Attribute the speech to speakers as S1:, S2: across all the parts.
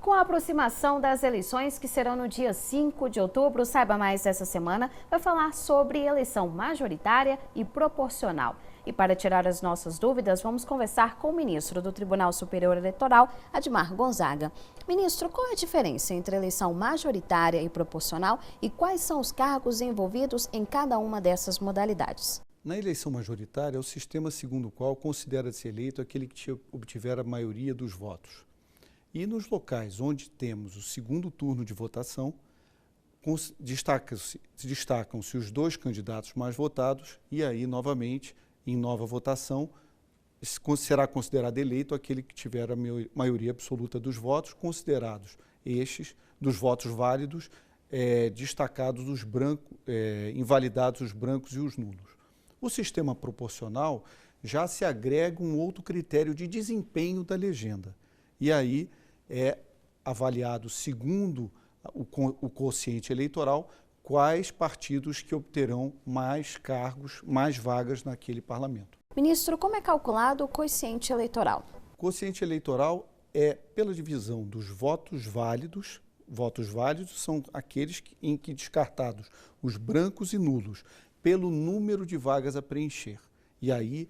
S1: Com a aproximação das eleições, que serão no dia 5 de outubro, saiba mais essa semana, vai falar sobre eleição majoritária e proporcional. E para tirar as nossas dúvidas, vamos conversar com o ministro do Tribunal Superior Eleitoral, Admar Gonzaga. Ministro, qual é a diferença entre eleição majoritária e proporcional e quais são os cargos envolvidos em cada uma dessas modalidades?
S2: Na eleição majoritária, é o sistema segundo o qual considera-se eleito aquele que obtiver a maioria dos votos. E nos locais onde temos o segundo turno de votação, destacam-se os dois candidatos mais votados e aí, novamente, em nova votação, será considerado eleito aquele que tiver a maioria absoluta dos votos, considerados estes, dos votos válidos, destacados os brancos, invalidados os brancos e os nulos. O sistema proporcional já se agrega um outro critério de desempenho da legenda. E aí é avaliado, segundo o quociente eleitoral, quais partidos que obterão mais cargos, mais vagas naquele parlamento.
S1: Ministro, como é calculado o quociente eleitoral?
S2: O quociente eleitoral é pela divisão dos votos válidos. Votos válidos são aqueles em que descartados os brancos e nulos, pelo número de vagas a preencher. E aí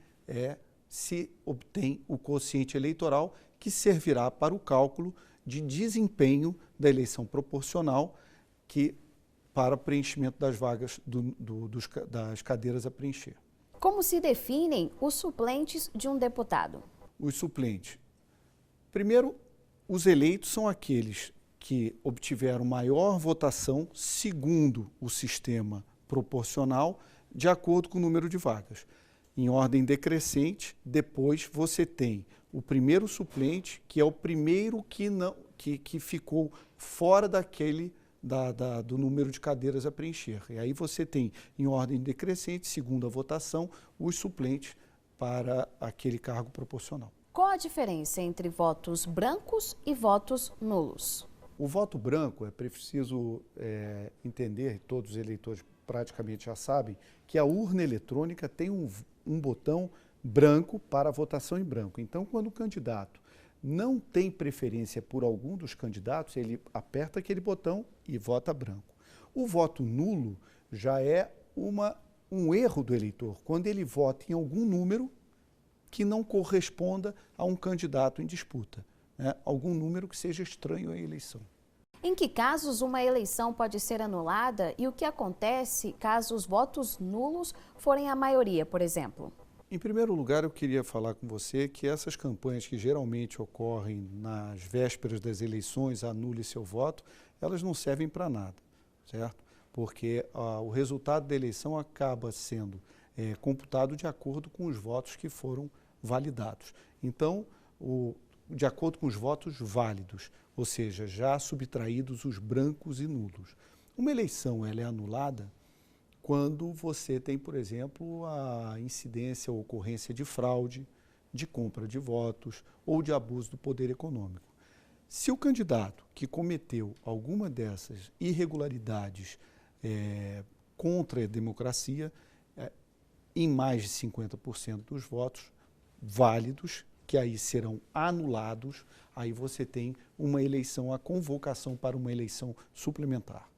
S2: se obtém o quociente eleitoral, que servirá para o cálculo de desempenho da eleição proporcional, para preenchimento das vagas das cadeiras a preencher.
S1: Como se definem os suplentes de um deputado?
S2: Os suplentes. Primeiro, os eleitos são aqueles que obtiveram maior votação segundo o sistema proporcional, de acordo com o número de vagas. Em ordem decrescente, depois você tem o primeiro suplente, que é o primeiro que ficou fora do número de cadeiras a preencher. E aí você tem, em ordem decrescente, segundo a votação, os suplentes para aquele cargo proporcional.
S1: Qual a diferença entre votos brancos e votos nulos?
S2: O voto branco, é preciso entender, todos os eleitores praticamente já sabem, que a urna eletrônica tem um botão branco para votação em branco. Então, quando o candidato não tem preferência por algum dos candidatos, ele aperta aquele botão e vota branco. O voto nulo já é um erro do eleitor, quando ele vota em algum número que não corresponda a um candidato em disputa, né? Algum número que seja estranho à eleição.
S1: Em que casos uma eleição pode ser anulada e o que acontece caso os votos nulos forem a maioria, por exemplo?
S2: Em primeiro lugar, eu queria falar com você que essas campanhas que geralmente ocorrem nas vésperas das eleições, anule seu voto, elas não servem para nada, certo? Porque o resultado da eleição acaba sendo computado de acordo com os votos que foram validados. Então, de acordo com os votos válidos, ou seja, já subtraídos os brancos e nulos. Uma eleição ela é anulada quando você tem, por exemplo, a incidência ou ocorrência de fraude, de compra de votos ou de abuso do poder econômico. Se o candidato que cometeu alguma dessas irregularidades contra a democracia, em mais de 50% dos votos válidos, que aí serão anulados, aí você tem uma eleição, a convocação para uma eleição suplementar.